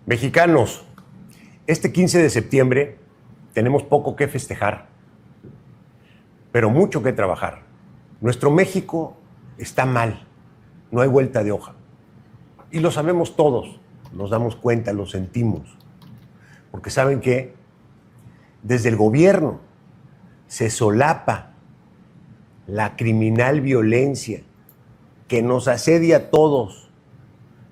Mexicanos, este 15 de septiembre tenemos poco que festejar, pero mucho que trabajar. Nuestro México está mal, no hay vuelta de hoja. Y lo sabemos todos, nos damos cuenta, lo sentimos. Porque saben que desde el gobierno se solapa la criminal violencia que nos asedia a todos,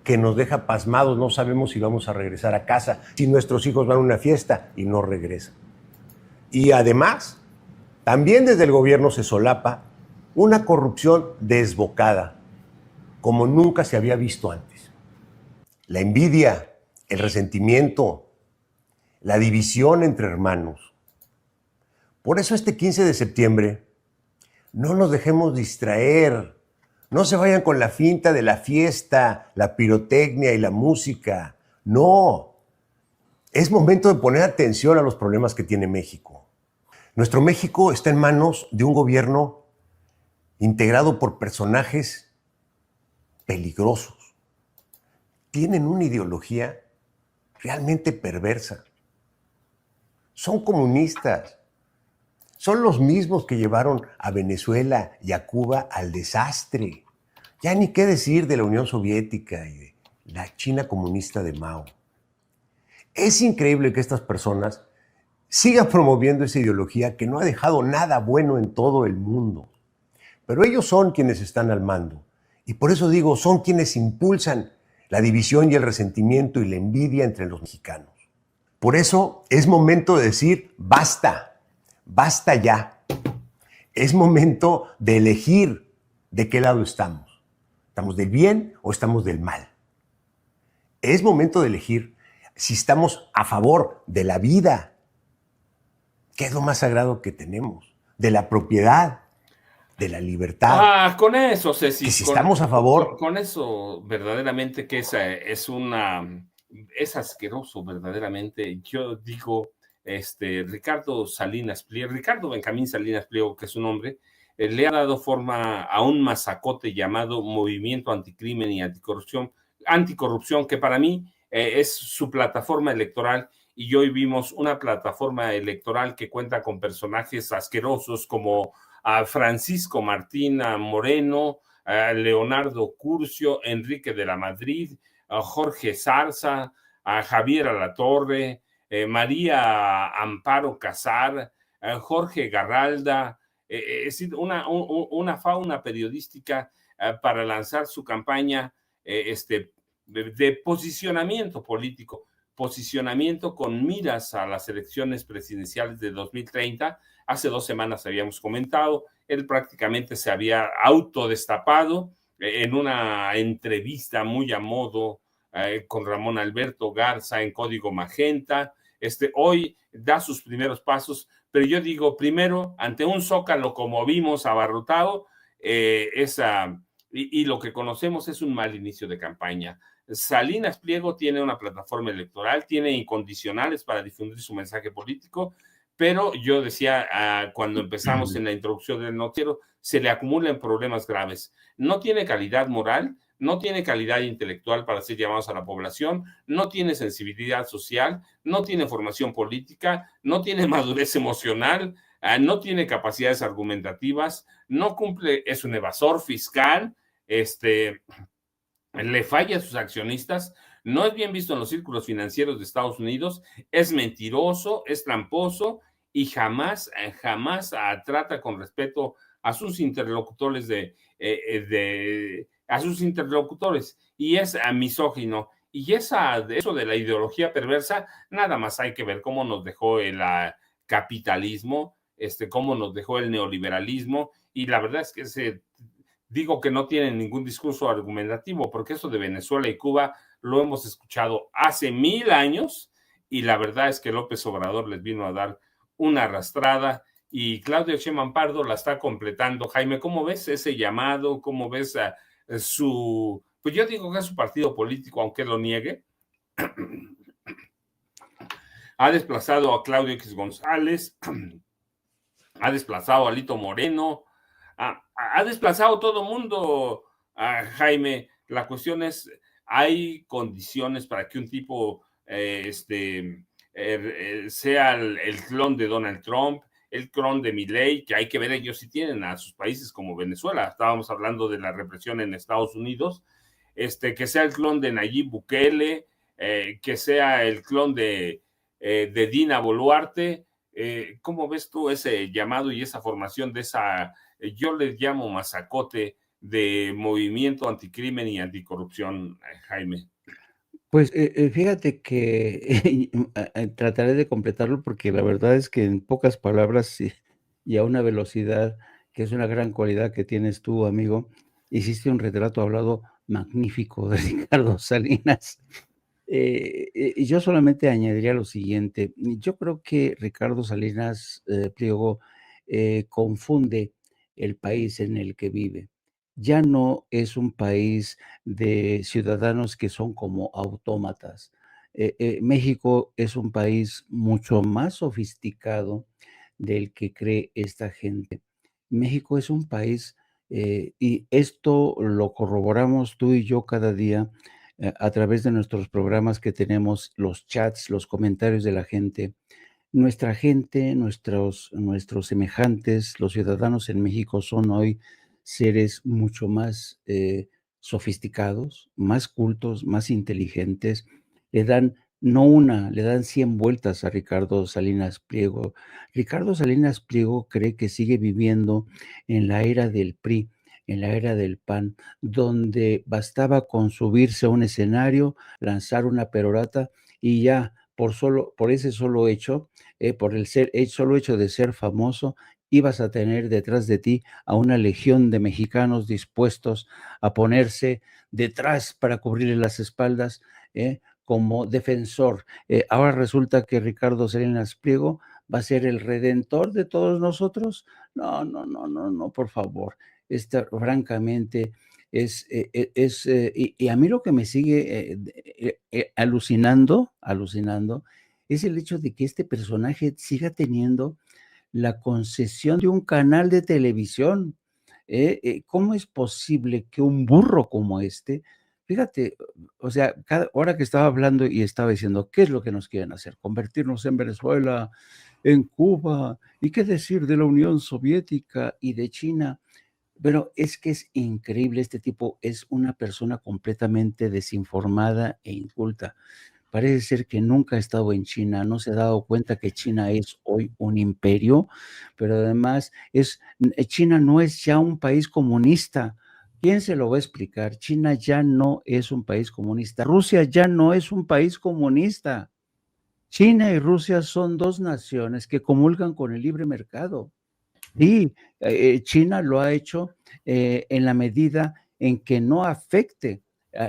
que nos deja pasmados, no sabemos si vamos a regresar a casa, si nuestros hijos van a una fiesta y no regresan. Y además, también desde el gobierno se solapa una corrupción desbocada, como nunca se había visto antes. La envidia, el resentimiento, la división entre hermanos. Por eso este 15 de septiembre no nos dejemos distraer. No se vayan con la finta de la fiesta, la pirotecnia y la música. No. Es momento de poner atención a los problemas que tiene México. Nuestro México está en manos de un gobierno integrado por personajes peligrosos. Tienen una ideología realmente perversa. Son comunistas. Son los mismos que llevaron a Venezuela y a Cuba al desastre. Ya ni qué decir de la Unión Soviética y de la China comunista de Mao. Es increíble que estas personas sigan promoviendo esa ideología que no ha dejado nada bueno en todo el mundo. Pero ellos son quienes están al mando. Y por eso digo, son quienes impulsan la división y el resentimiento y la envidia entre los mexicanos. Por eso es momento de decir, basta. Basta ya. Es momento de elegir de qué lado estamos. ¿Estamos del bien o estamos del mal? Es momento de elegir si estamos a favor de la vida, que es lo más sagrado que tenemos, de la propiedad, de la libertad. Con eso, Ceci, Que si estamos a favor... con eso, verdaderamente que es asqueroso, verdaderamente. Yo digo, Ricardo Benjamín Salinas Pliego, que es un hombre, le ha dado forma a un mazacote llamado Movimiento Anticrimen y Anticorrupción, que para mí es su plataforma electoral, y hoy vimos una plataforma electoral que cuenta con personajes asquerosos como a Francisco Martín Moreno, a Leonardo Curcio, Enrique de la Madrid, a Jorge Zarza, a Javier Alatorre, María Amparo Casar, Jorge Garralda, es decir, una fauna periodística para lanzar su campaña de posicionamiento político, posicionamiento con miras a las elecciones presidenciales de 2030. Hace 2 semanas habíamos comentado, él prácticamente se había autodestapado en una entrevista muy a modo con Ramón Alberto Garza en Código Magenta. Hoy da sus primeros pasos, pero yo digo, primero, ante un Zócalo como vimos abarrotado, y lo que conocemos es un mal inicio de campaña. Salinas Pliego tiene una plataforma electoral, tiene incondicionales para difundir su mensaje político, pero yo decía cuando empezamos en la introducción del noticiero, se le acumulan problemas graves. No tiene calidad moral, no tiene calidad intelectual para ser llamados a la población, no tiene sensibilidad social, no tiene formación política, no tiene madurez emocional, no tiene capacidades argumentativas, no cumple, es un evasor fiscal, le falla a sus accionistas, no es bien visto en los círculos financieros de Estados Unidos, es mentiroso, es tramposo y jamás trata con respeto a sus interlocutores a sus interlocutores, y es misógino. Y eso de la ideología perversa, nada más hay que ver cómo nos dejó el capitalismo, cómo nos dejó el neoliberalismo, y la verdad es que digo que no tienen ningún discurso argumentativo, porque eso de Venezuela y Cuba lo hemos escuchado hace 1000 años, y la verdad es que López Obrador les vino a dar una arrastrada, y Claudio Sheinbaum Pardo la está completando. Jaime, ¿cómo ves ese llamado? ¿Cómo ves pues yo digo que es su partido político, aunque lo niegue? Ha desplazado a Claudio X González, ha desplazado a Lito Moreno, ha desplazado todo el mundo, Jaime. La cuestión es, ¿hay condiciones para que un tipo sea el clon de Donald Trump, el clon de Milei, que hay que ver, ellos sí tienen a sus países como Venezuela. Estábamos hablando de la represión en Estados Unidos, que sea el clon de Nayib Bukele, que sea el clon de Dina Boluarte. ¿Cómo ves tú ese llamado y esa formación de esa, yo les llamo mazacote, de movimiento anticrimen y anticorrupción, Jaime? Pues fíjate que trataré de completarlo porque la verdad es que en pocas palabras y a una velocidad, que es una gran cualidad que tienes tú, amigo, hiciste un retrato hablado magnífico de Ricardo Salinas. Y yo solamente añadiría lo siguiente. Yo creo que Ricardo Salinas Pliego confunde el país en el que vive. Ya no es un país de ciudadanos que son como autómatas. México es un país mucho más sofisticado del que cree esta gente. México es un país, y esto lo corroboramos tú y yo cada día, a través de nuestros programas que tenemos, los chats, los comentarios de la gente. Nuestra gente, nuestros semejantes, los ciudadanos en México son hoy seres mucho más sofisticados, más cultos, más inteligentes. Le dan, no una, le dan 100 vueltas a Ricardo Salinas Pliego. Ricardo Salinas Pliego cree que sigue viviendo en la era del PRI, en la era del PAN, donde bastaba con subirse a un escenario, lanzar una perorata y ya, por ese solo hecho, por el solo hecho de ser famoso, ibas a tener detrás de ti a una legión de mexicanos dispuestos a ponerse detrás para cubrirle las espaldas, como defensor. Ahora resulta que Ricardo Salinas Pliego va a ser el redentor de todos nosotros. No, no, no, no, no, por favor. Francamente, y a mí lo que me sigue alucinando, es el hecho de que este personaje siga teniendo la concesión de un canal de televisión. ¿Cómo es posible que un burro como este, fíjate, o sea, cada hora que estaba hablando y estaba diciendo, ¿qué es lo que nos quieren hacer? Convertirnos en Venezuela, en Cuba, y qué decir de la Unión Soviética y de China. Pero es que es increíble, este tipo es una persona completamente desinformada e inculta. Parece ser que nunca ha estado en China, no se ha dado cuenta que China es hoy un imperio, pero además China no es ya un país comunista. ¿Quién se lo va a explicar? China ya no es un país comunista. Rusia ya no es un país comunista. China y Rusia son dos naciones que comulgan con el libre mercado. Sí, China lo ha hecho en la medida en que no afecte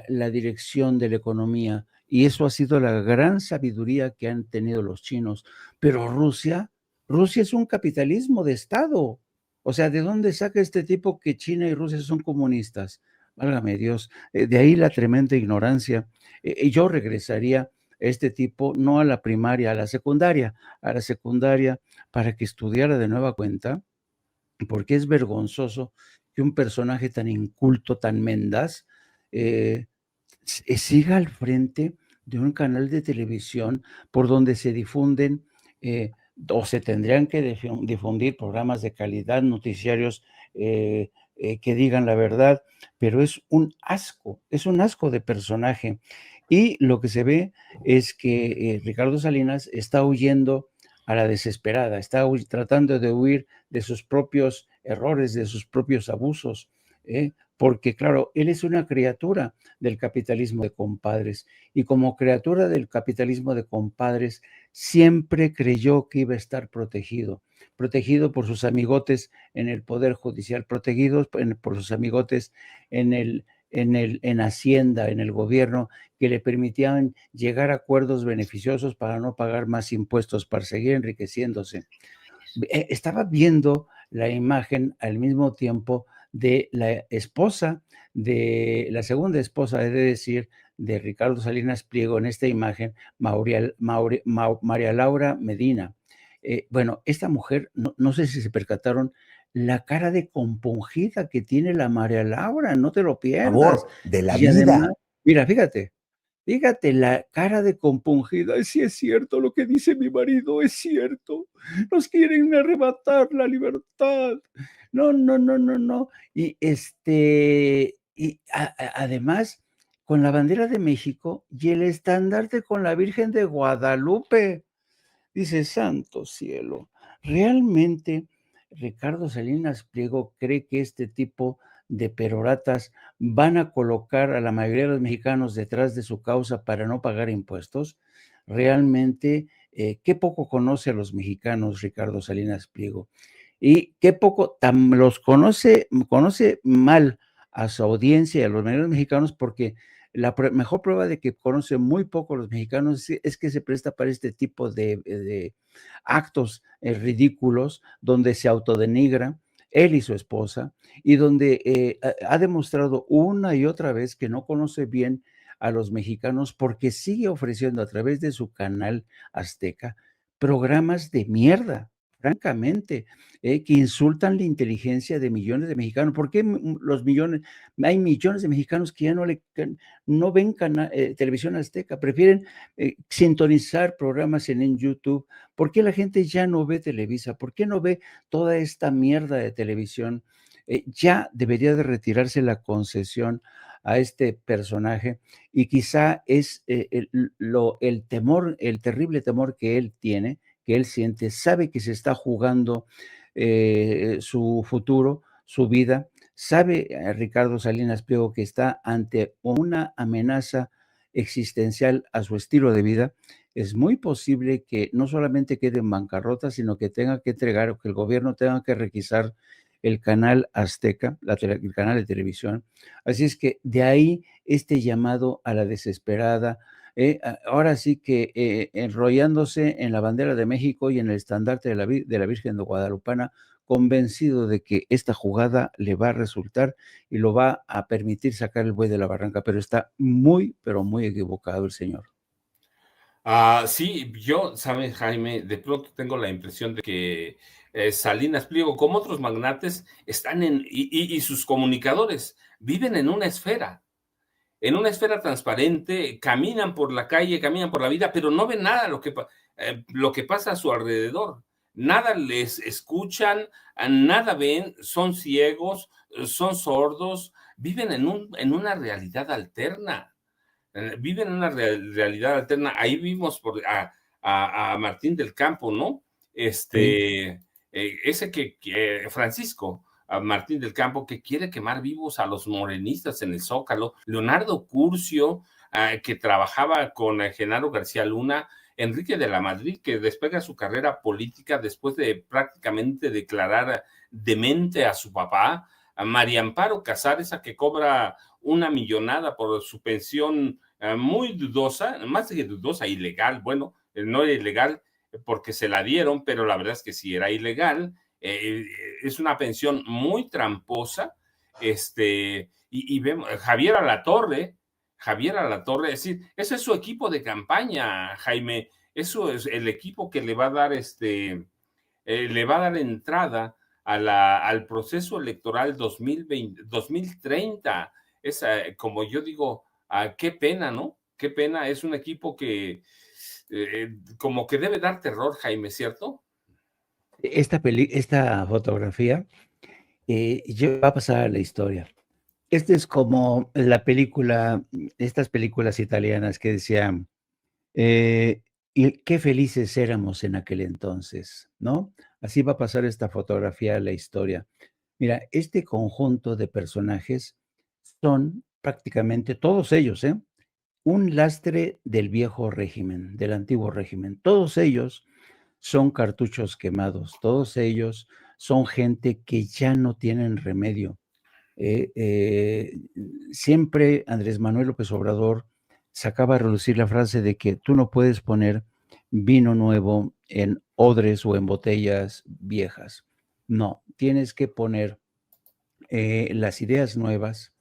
la dirección de la economía, y eso ha sido la gran sabiduría que han tenido los chinos. Pero Rusia es un capitalismo de Estado. O sea, ¿de dónde saca este tipo que China y Rusia son comunistas? Válgame Dios, de ahí la tremenda ignorancia. Yo regresaría a este tipo no a la primaria, a la secundaria, para que estudiara de nueva cuenta, porque es vergonzoso que un personaje tan inculto, tan mendaz, siga al frente de un canal de televisión por donde se difunden o se tendrían que difundir programas de calidad, noticiarios que digan la verdad, pero es un asco de personaje. Y lo que se ve es que Ricardo Salinas está huyendo a la desesperada, está tratando de huir de sus propios errores, de sus propios abusos, porque claro, él es una criatura del capitalismo de compadres, y como criatura del capitalismo de compadres siempre creyó que iba a estar protegido por sus amigotes en el Poder Judicial, protegidos por sus amigotes en Hacienda, en el gobierno, que le permitían llegar a acuerdos beneficiosos para no pagar más impuestos, para seguir enriqueciéndose. Estaba viendo la imagen al mismo tiempo de la esposa, de la segunda esposa, he de decir, de Ricardo Salinas Pliego en esta imagen, María Laura Medina. Bueno, esta mujer, no sé si se percataron, la cara de compungida que tiene la María Laura, no te lo pierdas. Amor de la Y además, vida. mira, fíjate, Fíjate la cara de compungida. Sí es cierto lo que dice mi marido, es cierto. Nos quieren arrebatar la libertad. No, no, no, no, no. Y además, con la bandera de México y el estandarte con la Virgen de Guadalupe. Dice, santo cielo, ¿realmente Ricardo Salinas Pliego cree que este tipo de peroratas van a colocar a la mayoría de los mexicanos detrás de su causa para no pagar impuestos? Realmente, qué poco conoce a los mexicanos Ricardo Salinas Pliego y qué poco los conoce mal a su audiencia y a los medios mexicanos, porque la mejor prueba de que conoce muy poco a los mexicanos es que se presta para este tipo de actos ridículos donde se autodenigra él y su esposa, y donde ha demostrado una y otra vez que no conoce bien a los mexicanos, porque sigue ofreciendo a través de su canal Azteca programas de mierda, francamente, que insultan la inteligencia de millones de mexicanos. ¿Por qué los millones? Hay millones de mexicanos que ya no ven televisión azteca, prefieren sintonizar programas en YouTube. ¿Por qué la gente ya no ve Televisa? ¿Por qué no ve toda esta mierda de televisión? Ya debería de retirarse la concesión a este personaje, y quizá es el temor, el terrible temor que él tiene, que él siente, sabe que se está jugando su futuro, su vida, sabe Ricardo Salinas Pliego que está ante una amenaza existencial a su estilo de vida. Es muy posible que no solamente quede en bancarrota, sino que tenga que entregar, o que el gobierno tenga que requisar el canal Azteca, el canal de televisión. Así es que de ahí este llamado a la desesperada, ahora sí que enrollándose en la bandera de México y en el estandarte de la Virgen de Guadalupana, convencido de que esta jugada le va a resultar y lo va a permitir sacar el buey de la barranca, pero está muy, pero muy equivocado el señor. Sí, yo, ¿sabes, Jaime? De pronto tengo la impresión de que Salinas Pliego, como otros magnates, están y sus comunicadores viven en una esfera transparente, caminan por la calle, caminan por la vida, pero no ven nada lo que pasa a su alrededor. Nada les escuchan, nada ven, son ciegos, son sordos, viven en una realidad alterna. Viven en una realidad alterna. Ahí vimos a Martín del Campo, ¿no? Sí. Ese que Francisco, a Martín del Campo, que quiere quemar vivos a los morenistas en el Zócalo. Leonardo Curcio, que trabajaba con Genaro García Luna. Enrique de la Madrid, que despega su carrera política después de prácticamente declarar demente a su papá. A María Amparo Casares, a que cobra una millonada por su pensión muy dudosa, más que dudosa, ilegal. Bueno, no era ilegal porque se la dieron, pero la verdad es que sí era ilegal. Es una pensión muy tramposa. Y vemos Javier Alatorre, es decir, ese es su equipo de campaña, Jaime. Eso es el equipo que le va a dar le va a dar entrada al proceso electoral 2020, 2030. Es, como yo digo, qué pena, ¿no? Qué pena, es un equipo que como que debe dar terror, Jaime, ¿cierto? Esta fotografía va a pasar a la historia. Este es como la película, estas películas italianas que decían, y qué felices éramos en aquel entonces, ¿no? Así va a pasar esta fotografía a la historia. Mira, este conjunto de personajes son prácticamente todos ellos, un lastre del viejo régimen, del antiguo régimen. Todos ellos son cartuchos quemados, todos ellos son gente que ya no tienen remedio. Siempre Andrés Manuel López Obrador sacaba a relucir la frase de que tú no puedes poner vino nuevo en odres o en botellas viejas. No, tienes que poner las ideas nuevas,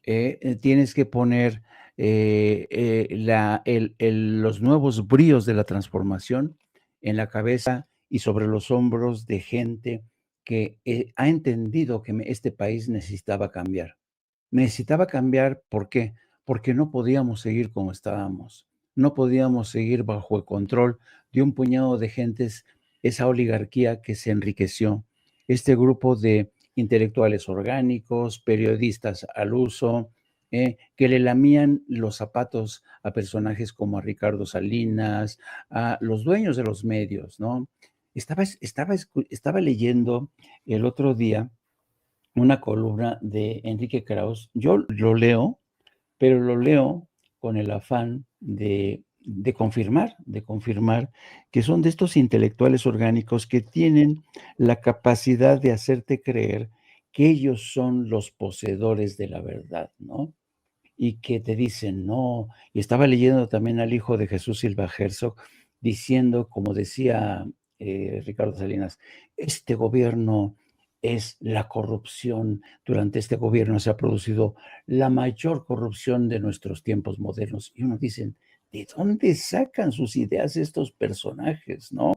tienes que poner los nuevos bríos de la transformación en la cabeza y sobre los hombros de gente que ha entendido que este país necesitaba cambiar. Necesitaba cambiar, ¿por qué? porque no podíamos seguir como estábamos. No podíamos seguir bajo el control de un puñado de gentes, esa oligarquía que se enriqueció, este grupo de intelectuales orgánicos, periodistas al uso, que le lamían los zapatos a personajes como a Ricardo Salinas, a los dueños de los medios, ¿no? Estaba leyendo el otro día una columna de Enrique Krauss. Yo lo leo, pero lo leo con el afán de confirmar que son de estos intelectuales orgánicos que tienen la capacidad de hacerte creer que ellos son los poseedores de la verdad, ¿no? Y que te dicen no. Y estaba leyendo también al hijo de Jesús Silva Herzog diciendo, como decía Ricardo Salinas, este gobierno es la corrupción. Durante este gobierno se ha producido la mayor corrupción de nuestros tiempos modernos. Y uno dice, ¿de dónde sacan sus ideas estos personajes, no?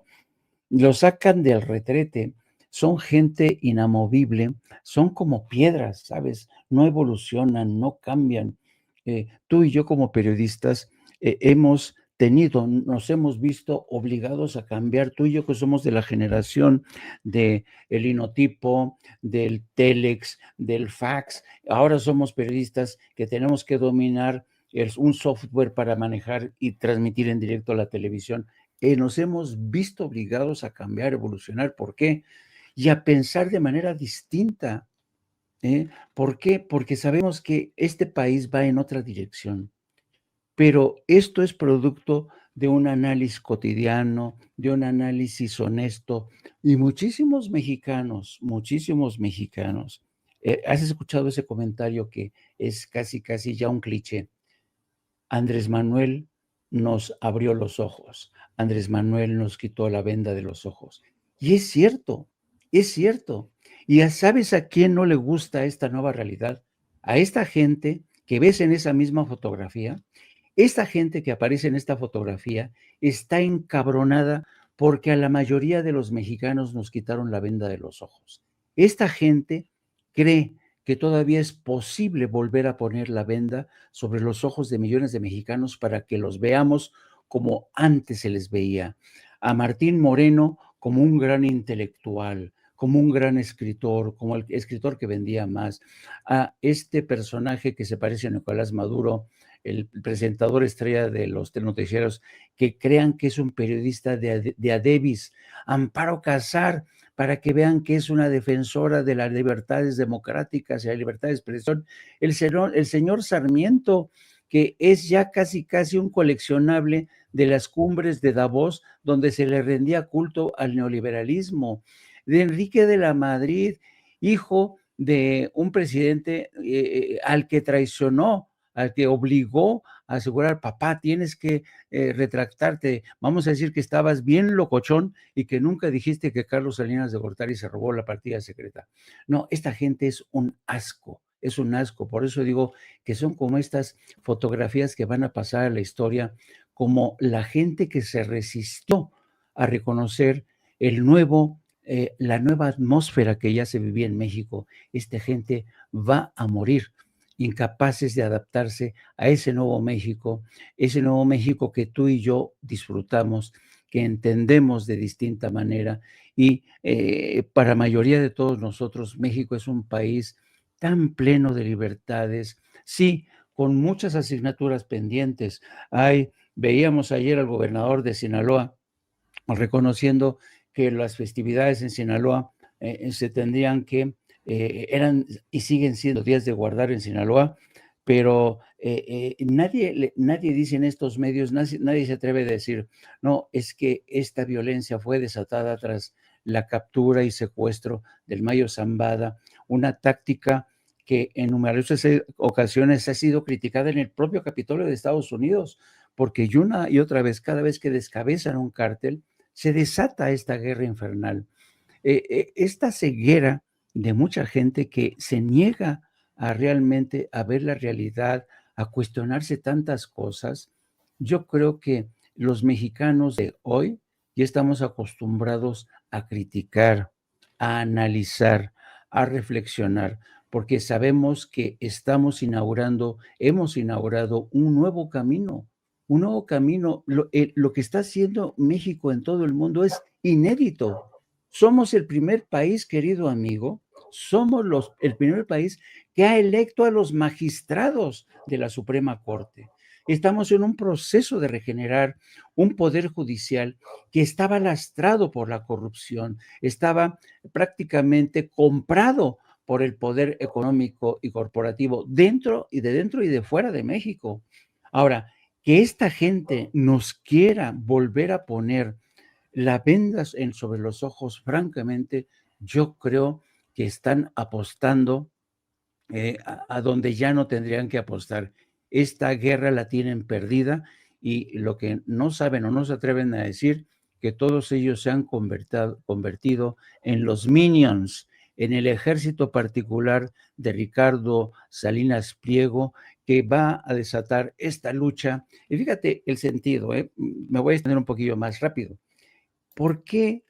Lo sacan del retrete. Son gente inamovible, son como piedras, ¿sabes? No evolucionan, no cambian. Tú y yo como periodistas nos hemos visto obligados a cambiar. Tú y yo que somos de la generación del linotipo, del telex, del fax, ahora somos periodistas que tenemos que dominar un software para manejar y transmitir en directo a la televisión. Nos hemos visto obligados a cambiar, evolucionar. ¿Por qué? Y a pensar de manera distinta. ¿Por qué? Porque sabemos que este país va en otra dirección, pero esto es producto de un análisis cotidiano, de un análisis honesto, y muchísimos mexicanos, ¿has escuchado ese comentario que es casi ya un cliché? Andrés Manuel nos abrió los ojos, Andrés Manuel nos quitó la venda de los ojos. Y es cierto, es cierto. Y ya sabes a quién no le gusta esta nueva realidad. A esta gente que ves en esa misma fotografía, esta gente que aparece en esta fotografía está encabronada porque a la mayoría de los mexicanos nos quitaron la venda de los ojos. Esta gente cree que todavía es posible volver a poner la venda sobre los ojos de millones de mexicanos para que los veamos como antes se les veía. A Martín Moreno como un gran intelectual, como un gran escritor, como el escritor que vendía más. A este personaje que se parece a Nicolás Maduro, el presentador estrella de los noticieros, que crean que es un periodista de adebis. Amparo Casar, para que vean que es una defensora de las libertades democráticas y la libertad de expresión. El señor Sarmiento, que es ya casi un coleccionable de las cumbres de Davos, donde se le rendía culto al neoliberalismo. De Enrique de la Madrid, hijo de un presidente al que traicionó, al que obligó a asegurar, papá, tienes que retractarte, vamos a decir que estabas bien locochón y que nunca dijiste que Carlos Salinas de Gortari se robó la partida secreta. No, esta gente es un asco, por eso digo que son como estas fotografías que van a pasar a la historia, como la gente que se resistió a reconocer la nueva atmósfera que ya se vivía en México. Esta gente va a morir, incapaces de adaptarse a ese nuevo México que tú y yo disfrutamos, que entendemos de distinta manera. Y para la mayoría de todos nosotros, México es un país tan pleno de libertades, sí, con muchas asignaturas pendientes. Veíamos ayer al gobernador de Sinaloa reconociendo que las festividades en Sinaloa se tendrían que eran y siguen siendo días de guardar en Sinaloa, pero nadie dice en estos medios, nadie se atreve a decir, no, es que esta violencia fue desatada tras la captura y secuestro del Mayo Zambada, una táctica que en numerosas ocasiones ha sido criticada en el propio Capitolio de Estados Unidos, porque una y otra vez, cada vez que descabezan un cártel, se desata esta guerra infernal. Esta ceguera de mucha gente que se niega a realmente a ver la realidad, a cuestionarse tantas cosas. Yo creo que los mexicanos de hoy ya estamos acostumbrados a criticar, a analizar, a reflexionar. porque sabemos que hemos inaugurado un nuevo camino, un nuevo camino. Lo que está haciendo México en todo el mundo es inédito. Somos el primer país, querido amigo, el primer país que ha electo a los magistrados de la Suprema Corte. Estamos en un proceso de regenerar un poder judicial que estaba lastrado por la corrupción, estaba prácticamente comprado por el poder económico y corporativo dentro y de fuera de México. Ahora, que esta gente nos quiera volver a poner la venda sobre los ojos, francamente, yo creo que están apostando a donde ya no tendrían que apostar. Esta guerra la tienen perdida y lo que no saben o no se atreven a decir, que todos ellos se han convertido en los minions, en el ejército particular de Ricardo Salinas Pliego, que va a desatar esta lucha. Y fíjate el sentido, me voy a extender un poquillo más rápido. ¿Por qué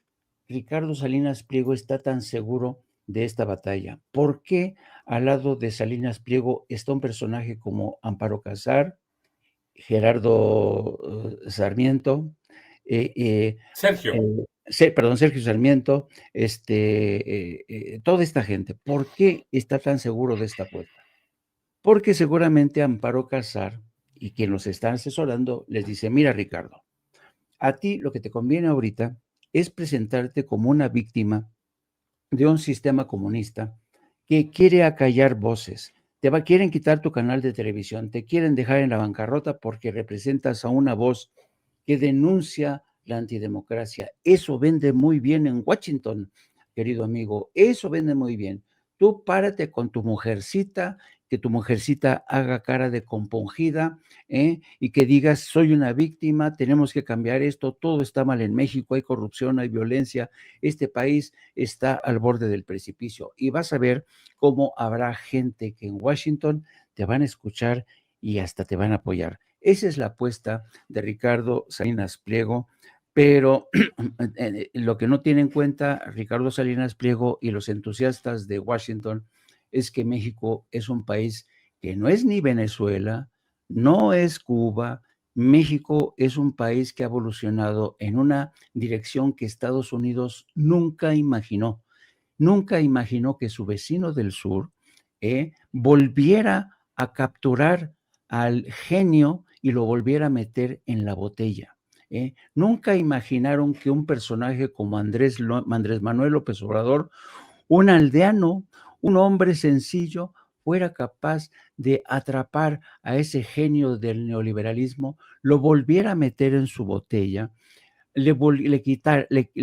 Ricardo Salinas Pliego está tan seguro de esta batalla? ¿Por qué al lado de Salinas Pliego está un personaje como Amparo Casar, Gerardo Sarmiento, Sergio. Sergio Sarmiento, toda esta gente? ¿Por qué está tan seguro de esta apuesta? Porque seguramente Amparo Casar y quien los está asesorando les dice: mira, Ricardo, a ti lo que te conviene ahorita es presentarte como una víctima de un sistema comunista que quiere acallar voces. Quieren quitar tu canal de televisión, te quieren dejar en la bancarrota porque representas a una voz que denuncia la antidemocracia. Eso vende muy bien en Washington, querido amigo, eso vende muy bien. Tú párate con tu mujercita, que tu mujercita haga cara de compungida, y que digas: soy una víctima, tenemos que cambiar esto, todo está mal en México, hay corrupción, hay violencia, este país está al borde del precipicio. Y vas a ver cómo habrá gente que en Washington te van a escuchar y hasta te van a apoyar. Esa es la apuesta de Ricardo Salinas Pliego, pero lo que no tiene en cuenta Ricardo Salinas Pliego y los entusiastas de Washington es que México es un país que no es ni Venezuela, no es Cuba. México es un país que ha evolucionado en una dirección que Estados Unidos nunca imaginó. Nunca imaginó que su vecino del sur volviera a capturar al genio y lo volviera a meter en la botella. Nunca imaginaron que un personaje como Andrés Manuel López Obrador, un aldeano, un hombre sencillo, fuera capaz de atrapar a ese genio del neoliberalismo, lo volviera a meter en su botella, le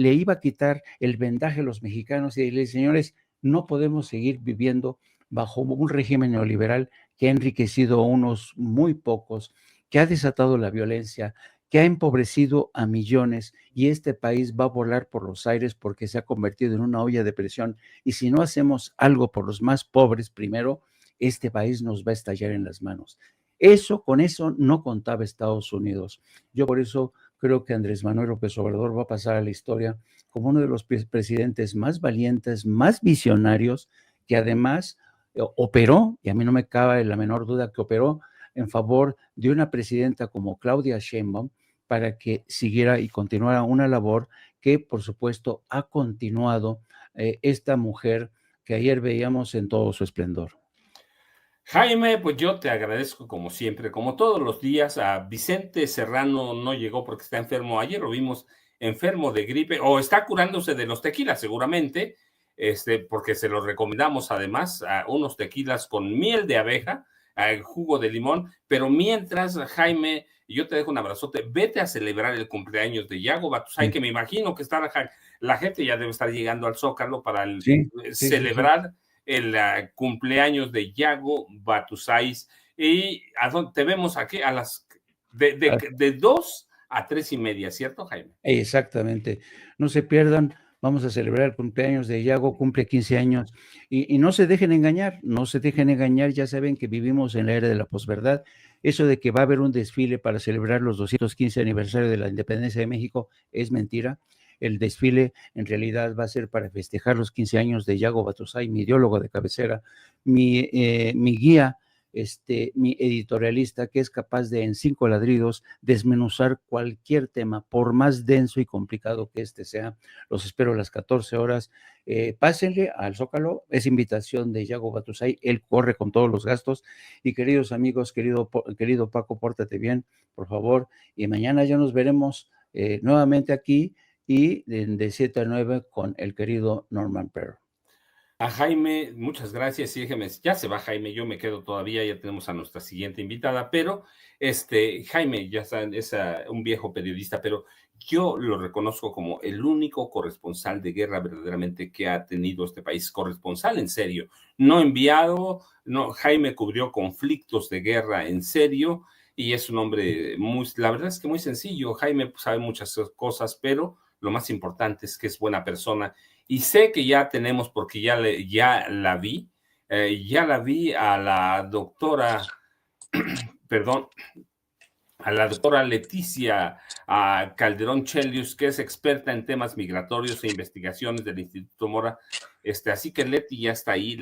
iba a quitar el vendaje a los mexicanos y decirle: señores, no podemos seguir viviendo bajo un régimen neoliberal que ha enriquecido a unos muy pocos, que ha desatado la violencia, que ha empobrecido a millones, y este país va a volar por los aires porque se ha convertido en una olla de presión, y si no hacemos algo por los más pobres primero, este país nos va a estallar en las manos. Con eso no contaba Estados Unidos. Yo por eso creo que Andrés Manuel López Obrador va a pasar a la historia como uno de los presidentes más valientes, más visionarios, que además operó, y a mí no me cabe la menor duda que operó en favor de una presidenta como Claudia Sheinbaum para que siguiera y continuara una labor que, por supuesto, ha continuado esta mujer que ayer veíamos en todo su esplendor. Jaime, pues yo te agradezco como siempre, como todos los días. A Vicente Serrano no llegó porque está enfermo. Ayer lo vimos enfermo de gripe o está curándose de los tequilas seguramente, porque se los recomendamos además a unos tequilas con miel de abeja, jugo de limón. Pero mientras, Jaime, yo te dejo un abrazote. Vete a celebrar el cumpleaños de Yago Batusay, que me imagino que la gente ya debe estar llegando al Zócalo para celebrar. Sí. El cumpleaños de Yago Batusais. Y te vemos aquí a las de 2 a 3:30, ¿cierto, Jaime? Exactamente. No se pierdan. Vamos a celebrar el cumpleaños de Yago, cumple 15 años. Y no se dejen engañar, no se dejen engañar. Ya saben que vivimos en la era de la posverdad. Eso de que va a haber un desfile para celebrar los 215 aniversario de la independencia de México es mentira. el desfile en realidad va a ser para festejar los 15 años de Yago Batusay, mi ideólogo de cabecera, mi guía, mi editorialista, que es capaz de en 5 ladridos desmenuzar cualquier tema, por más denso y complicado que sea. Los espero a las 14 horas. Pásenle al Zócalo, es invitación de Yago Batusay, él corre con todos los gastos. Y queridos amigos, querido Paco, pórtate bien, por favor, y mañana ya nos veremos nuevamente aquí y de 7 a 9 con el querido Norman Perro. A Jaime, muchas gracias. Y déjeme, ya se va Jaime, yo me quedo todavía, ya tenemos a nuestra siguiente invitada, pero Jaime, ya saben, es un viejo periodista, pero yo lo reconozco como el único corresponsal de guerra verdaderamente que ha tenido este país, corresponsal en serio, no enviado, no, Jaime cubrió conflictos de guerra en serio y es un hombre la verdad es que muy sencillo. Jaime sabe muchas cosas, pero lo más importante es que es buena persona. Y sé que ya tenemos, porque ya la vi a la doctora, perdón, a la doctora Leticia Calderón Chelius, que es experta en temas migratorios e investigaciones del Instituto Mora. Así que Leti ya está ahí.